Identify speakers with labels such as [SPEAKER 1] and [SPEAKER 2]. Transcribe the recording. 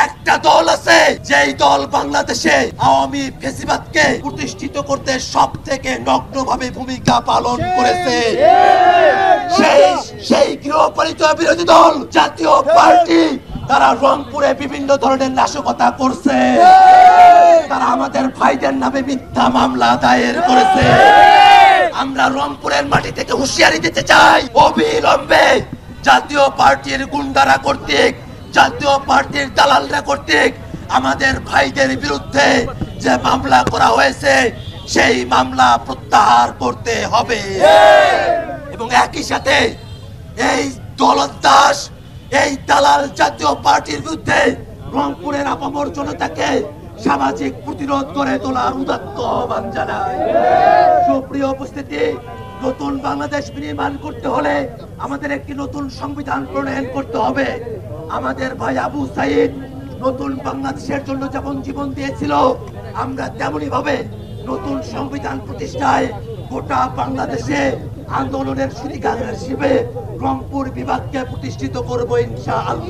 [SPEAKER 1] একটা দল আছে যেই দল বাংলাদেশে আওয়ামী ফ্যাসিবাদকে প্রতিষ্ঠিত করতে সবথেকে নগ্নভাবে ভূমিকা পালন করেছে। সেই গৃহপালিত বিরোধী দল জাতীয় পার্টি, তারা রংপুরে বিভিন্ন ধরনের নাশকতা করছে। তারা আমাদের ভাইদের নামে মিথ্যা মামলা দায়ের করেছে। আমরা রংপুরের মাটি থেকে হুঁশিয়ারি দিতে চাই, অবিলম্বে জাতীয় পার্টির গুন্ডারা কর্তৃক, জাতীয় পার্টির দালালরা কর্তৃক আমাদের ভাইদের বিরুদ্ধে যে মামলা করা হয়েছে সেই মামলা প্রত্যাহার করতে হবে। এবং একই সাথে এই দলদাস, এই দালাল জাতীয় পার্টির বিরুদ্ধে রংপুরের আপামর জনতাকে সামাজিক প্রতিরোধ করে তোলার উদাত্ত আহ্বান জানায়। সুপ্রিয় উপস্থিতি, নতুন বাংলাদেশ নির্মাণ করতে হলে আমাদের একটি নতুন সংবিধান প্রণয়ন করতে হবে। আমাদের ভাই আবু সাইদ নতুন বাংলাদেশের জন্য যেমন জীবন দিয়েছিল, আমরা তেমনি ভাবে নতুন সংবিধান প্রতিষ্ঠায় গোটা বাংলাদেশে আন্দোলনের সুবিধা হিসেবে রংপুর বিভাগকে প্রতিষ্ঠিত করবো ইনশাআল্লাহ।